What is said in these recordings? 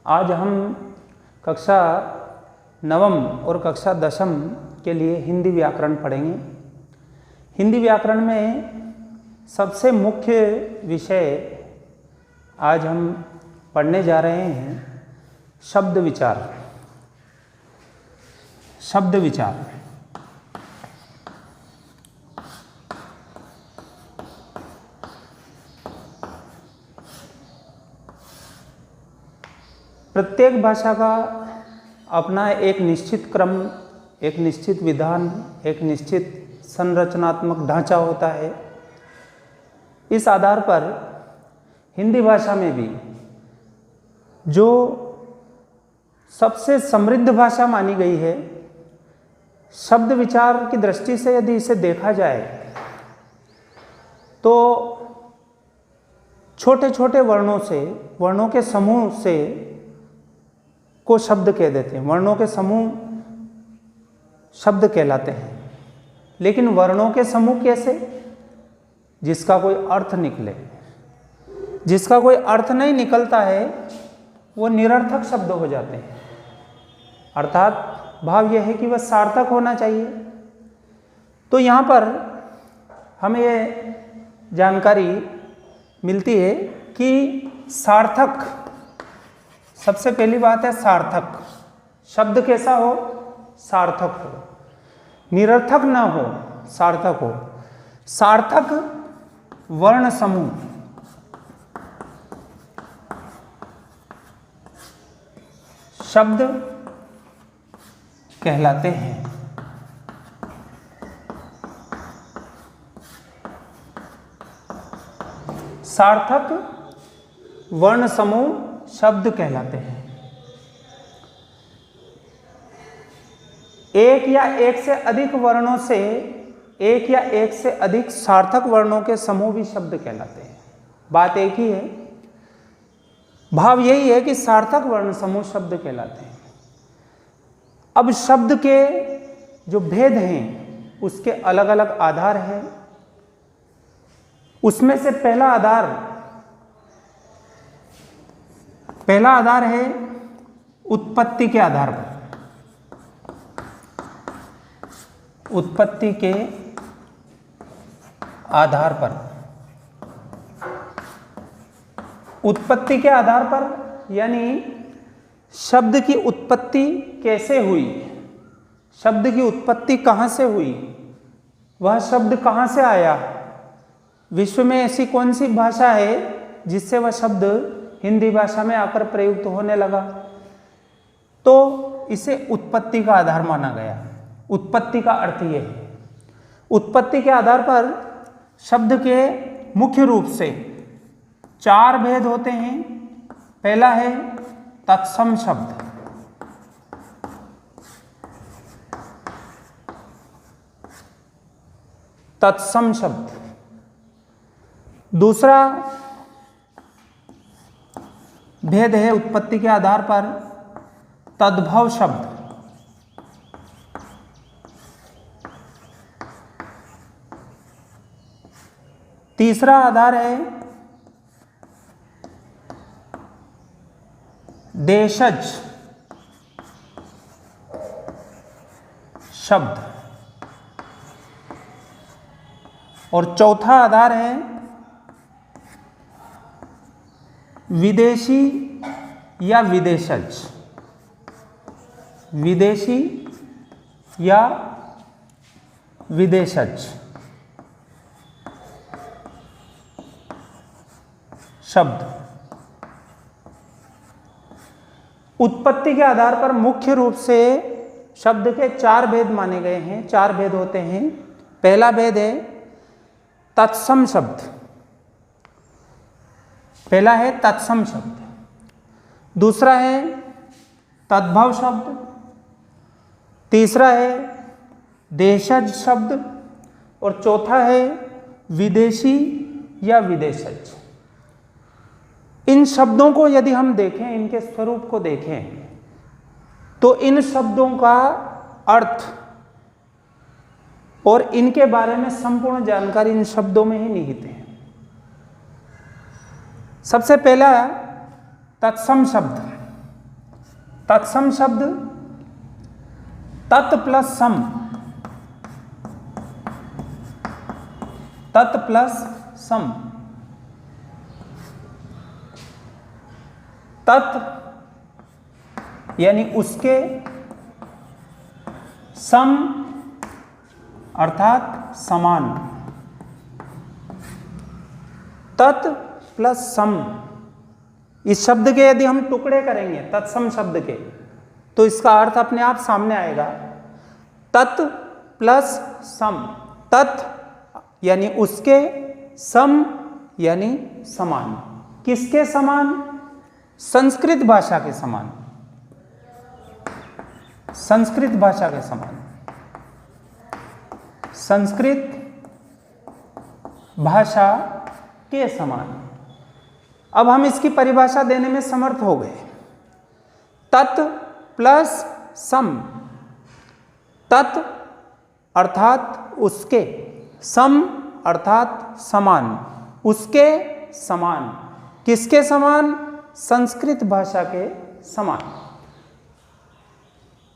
आज हम कक्षा नवम और कक्षा दशम के लिए हिंदी व्याकरण पढ़ेंगे। हिंदी व्याकरण में सबसे मुख्य विषय आज हम पढ़ने जा रहे हैं शब्द विचार। शब्द विचार प्रत्येक भाषा का अपना एक निश्चित क्रम, एक निश्चित विधान, एक निश्चित संरचनात्मक ढांचा होता है। इस आधार पर हिंदी भाषा में भी जो सबसे समृद्ध भाषा मानी गई है, शब्द विचार की दृष्टि से यदि इसे देखा जाए तो छोटे छोटे वर्णों के समूह से को शब्द कह देते हैं। वर्णों के समूह शब्द कहलाते हैं। लेकिन वर्णों के समूह कैसे? जिसका कोई अर्थ निकले। जिसका कोई अर्थ नहीं निकलता है वो निरर्थक शब्द हो जाते हैं। अर्थात भाव यह है कि वह सार्थक होना चाहिए। तो यहाँ पर हमें ये जानकारी मिलती है कि सार्थक, सबसे पहली बात है सार्थक। शब्द कैसा हो? सार्थक हो, निरर्थक ना हो, सार्थक हो। सार्थक वर्ण समूह शब्द कहलाते हैं। सार्थक वर्ण समूह शब्द कहलाते हैं। एक या एक से अधिक वर्णों से, एक या एक से अधिक सार्थक वर्णों के समूह भी शब्द कहलाते हैं। बात एक ही है, भाव यही है कि सार्थक वर्ण समूह शब्द कहलाते हैं। अब शब्द के जो भेद हैं उसके अलग अलग आधार हैं। उसमें से पहला आधार है उत्पत्ति के आधार पर। उत्पत्ति के आधार पर, उत्पत्ति के आधार पर यानी शब्द की उत्पत्ति कैसे हुई, शब्द की उत्पत्ति कहाँ से हुई, वह शब्द कहाँ से आया, विश्व में ऐसी कौन सी भाषा है जिससे वह शब्द हिंदी भाषा में आकर प्रयुक्त होने लगा, तो इसे उत्पत्ति का आधार माना गया। उत्पत्ति का अर्थ यह है, उत्पत्ति के आधार पर शब्द के मुख्य रूप से 4 भेद होते हैं। पहला है तत्सम शब्द। तत्सम शब्द। दूसरा भेद है उत्पत्ति के आधार पर तद्भव शब्द। तीसरा आधार है देशज शब्द। और चौथा आधार है विदेशी या विदेशज। विदेशी या विदेशज शब्द। उत्पत्ति के आधार पर मुख्य रूप से शब्द के 4 भेद माने गए हैं। 4 भेद होते हैं। पहला भेद है तत्सम शब्द। पहला है तत्सम शब्द। दूसरा है तद्भव शब्द। तीसरा है देशज शब्द। और चौथा है विदेशी या विदेशज। इन शब्दों को यदि हम देखें, इनके स्वरूप को देखें, तो इन शब्दों का अर्थ और इनके बारे में संपूर्ण जानकारी इन शब्दों में ही निहित है। सबसे पहला तत्सम शब्द। तत्सम शब्द तत् प्लस सम, तत् प्लस सम, तत् यानी उसके, सम अर्थात समान, तत् प्लस सम। इस शब्द के यदि हम टुकड़े करेंगे तत्सम शब्द के, तो इसका अर्थ अपने आप सामने आएगा। तत् प्लस सम, तत् यानी उसके, सम यानी समान। किसके समान? संस्कृत भाषा के समान, संस्कृत भाषा के समान, संस्कृत भाषा के समान। अब हम इसकी परिभाषा देने में समर्थ हो गए। तत् प्लस सम, तत् अर्थात उसके, सम अर्थात समान, उसके समान। किसके समान? संस्कृत भाषा के समान।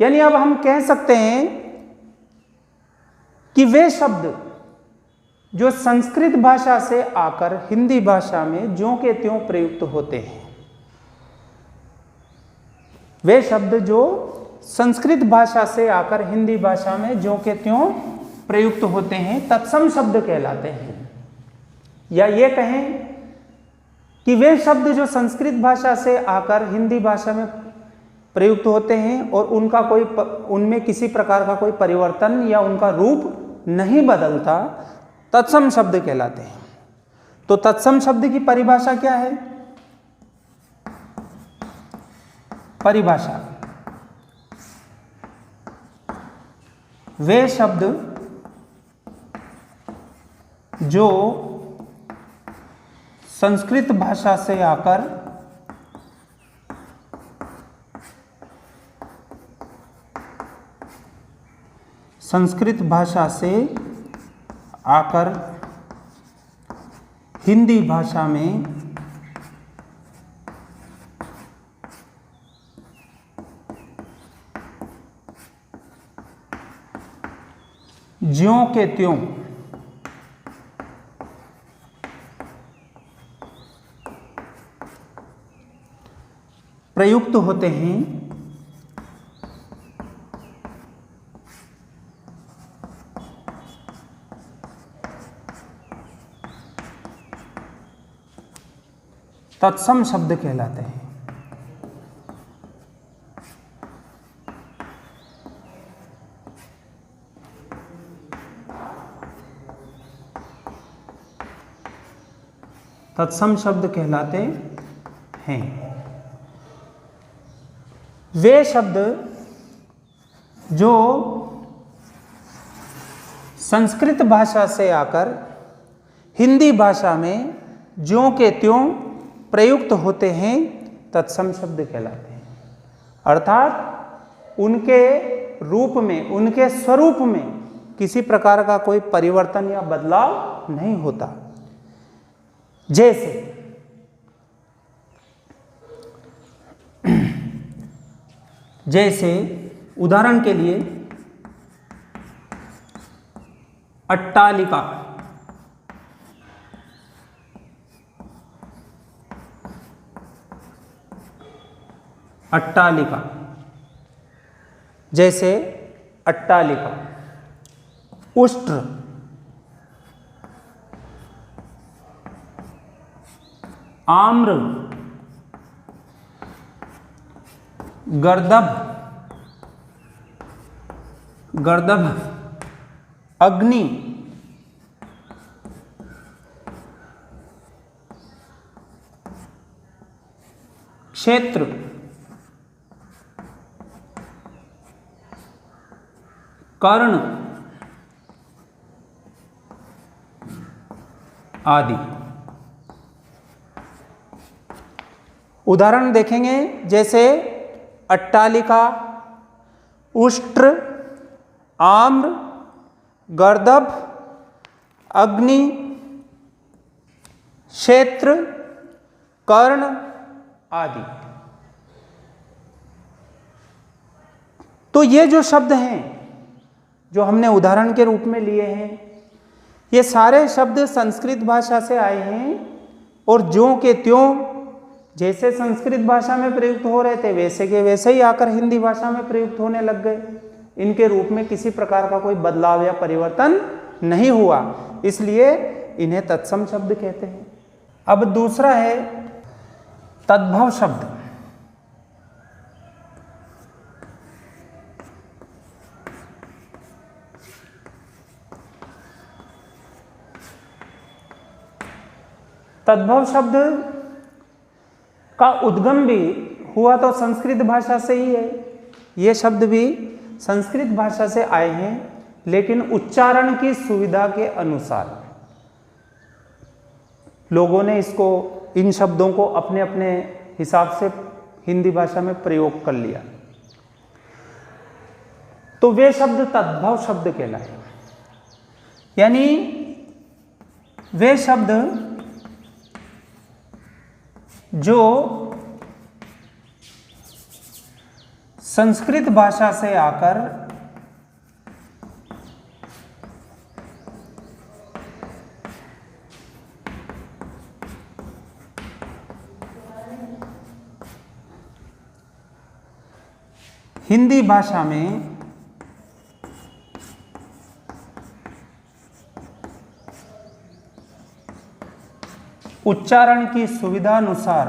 यानी अब हम कह सकते हैं कि वे शब्द जो संस्कृत भाषा से आकर हिंदी भाषा में ज्यों के त्यों प्रयुक्त होते हैं, वे शब्द जो संस्कृत भाषा से आकर हिंदी भाषा में ज्यों के त्यों प्रयुक्त होते हैं, तत्सम शब्द कहलाते हैं। या ये कहें कि वे शब्द जो संस्कृत भाषा से आकर हिंदी भाषा में प्रयुक्त होते हैं और उनका कोई, उनमें किसी प्रकार का कोई परिवर्तन या उनका रूप नहीं बदलता, तत्सम शब्द कहलाते हैं। तो तत्सम शब्द की परिभाषा क्या है? परिभाषा, वे शब्द जो संस्कृत भाषा से आकर संस्कृत भाषा से आकर हिंदी भाषा में ज्यों के त्यों प्रयुक्त होते हैं, तत्सम शब्द कहलाते हैं। तत्सम शब्द कहलाते हैं। वे शब्द जो संस्कृत भाषा से आकर हिंदी भाषा में ज्यों के त्यों प्रयुक्त होते हैं, तत्सम शब्द कहलाते हैं। अर्थात उनके रूप में, उनके स्वरूप में किसी प्रकार का कोई परिवर्तन या बदलाव नहीं होता। जैसे उदाहरण के लिए अट्टालिका, अट्टालिका, जैसे अट्टालिका, उष्ट्र, आम्र, गर्दभ, गर्दभ, अग्नि, क्षेत्र, कर्ण आदि। उदाहरण देखेंगे, जैसे अट्टालिका, उष्ट्र, आम्र, गर्दभ, अग्नि, क्षेत्र, कर्ण आदि। तो ये जो शब्द हैं जो हमने उदाहरण के रूप में लिए हैं, ये सारे शब्द संस्कृत भाषा से आए हैं और ज्यों के त्यों जैसे संस्कृत भाषा में प्रयुक्त हो रहे थे वैसे के वैसे ही आकर हिंदी भाषा में प्रयुक्त होने लग गए। इनके रूप में किसी प्रकार का कोई बदलाव या परिवर्तन नहीं हुआ, इसलिए इन्हें तत्सम शब्द कहते हैं। अब दूसरा है तद्भव शब्द। तद्भव शब्द का उद्गम भी हुआ तो संस्कृत भाषा से ही है। ये शब्द भी संस्कृत भाषा से आए हैं, लेकिन उच्चारण की सुविधा के अनुसार लोगों ने इन शब्दों को अपने अपने हिसाब से हिंदी भाषा में प्रयोग कर लिया, तो वे शब्द तद्भव शब्द कहलाए। यानी वे शब्द जो संस्कृत भाषा से आकर हिंदी भाषा में उच्चारण की सुविधा अनुसार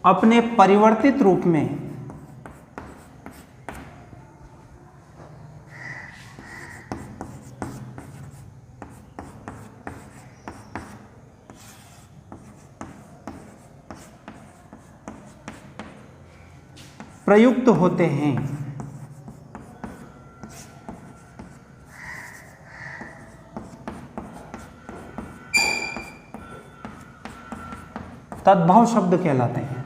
अपने परिवर्तित रूप में प्रयुक्त होते हैं। तद्भव शब्द कहलाते हैं।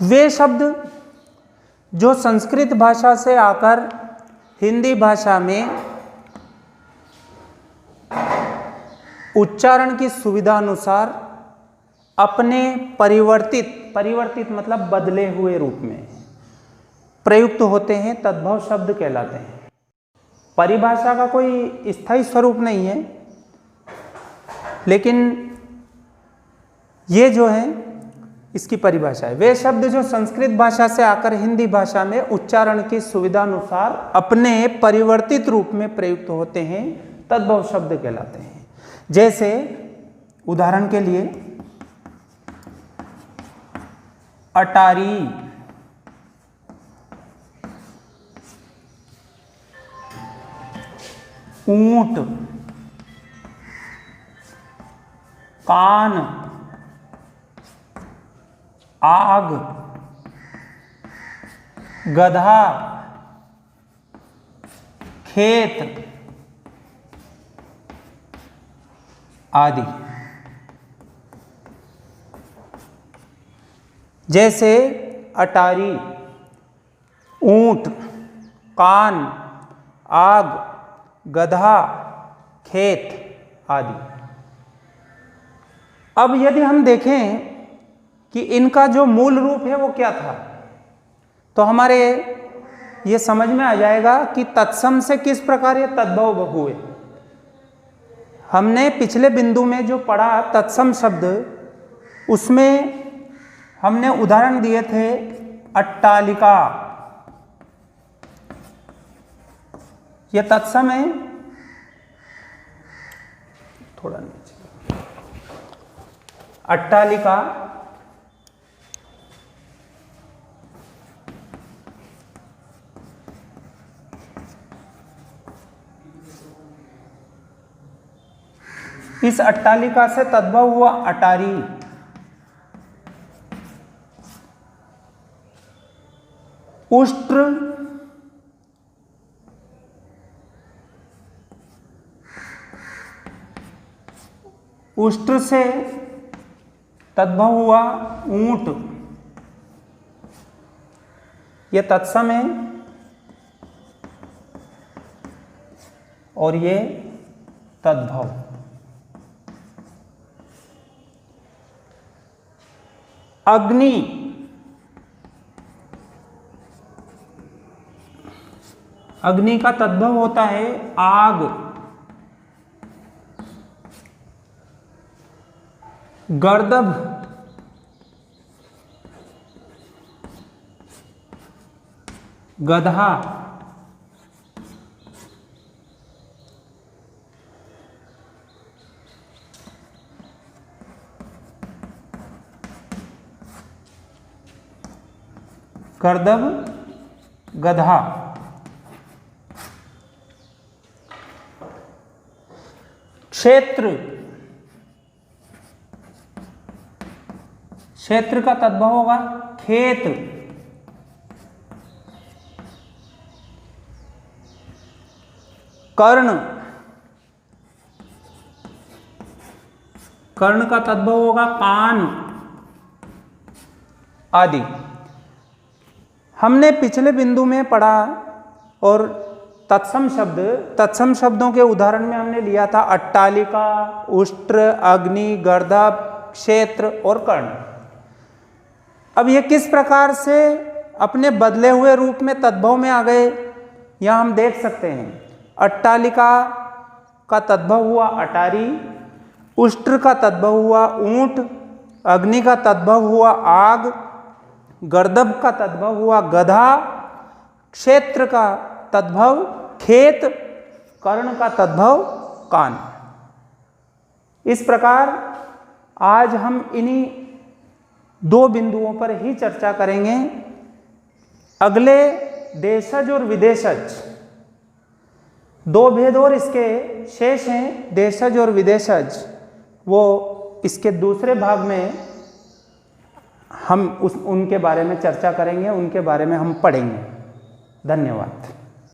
वे शब्द जो संस्कृत भाषा से आकर हिंदी भाषा में उच्चारण की सुविधा अनुसार अपने परिवर्तित मतलब बदले हुए रूप में प्रयुक्त होते हैं, तद्भव शब्द कहलाते हैं। परिभाषा का कोई स्थायी स्वरूप नहीं है, लेकिन ये जो है इसकी परिभाषा है। वे शब्द जो संस्कृत भाषा से आकर हिंदी भाषा में उच्चारण की सुविधा अनुसार अपने परिवर्तित रूप में प्रयुक्त होते हैं, तद्भव शब्द कहलाते हैं। जैसे उदाहरण के लिए अटारी, ऊंट, कान, आग, गधा, खेत आदि। जैसे अटारी, ऊंट, कान, आग, गधा, खेत आदि। अब यदि हम देखें कि इनका जो मूल रूप है वो क्या था, तो हमारे ये समझ में आ जाएगा कि तत्सम से किस प्रकार ये तद्भव हुए। हमने पिछले बिंदु में जो पढ़ा तत्सम शब्द, उसमें हमने उदाहरण दिए थे अट्टालिका, यह तत्सम है। थोड़ा नीचे, अट्टालिका इस अट्टालिका से तद्भव हुआ अटारी। उष्ट्र, उष्ट्र से तद्भव हुआ ऊंट, ये तत्सम है और ये तद्भव। अग्नि, अग्नि का तद्भव होता है आग। गर्दभ, गधा। गर्दभ, गधा। क्षेत्र, क्षेत्र का तद्भव होगा खेत। कर्ण, कर्ण का तद्भव होगा कान आदि। हमने पिछले बिंदु में पढ़ा और तत्सम शब्द, तत्सम शब्दों के उदाहरण में हमने लिया था अट्टालिका, उष्ट्र, अग्नि, गर्दभ, क्षेत्र और कर्ण। अब ये किस प्रकार से अपने बदले हुए रूप में तद्भव में आ गए, यहां हम देख सकते हैं। अट्टालिका का तद्भव हुआ अटारी, उष्ट्र का तद्भव हुआ ऊंट, अग्नि का तद्भव हुआ आग, गर्दभ का तद्भव हुआ गधा, क्षेत्र का तद्भव खेत, कर्ण का तद्भव कान। इस प्रकार आज हम इन्हीं दो बिंदुओं पर ही चर्चा करेंगे। अगले देशज और विदेशज, दो भेद और इसके शेष हैं, देशज और विदेशज, वो इसके दूसरे भाग में हम उनके बारे में चर्चा करेंगे, उनके बारे में हम पढ़ेंगे। धन्यवाद।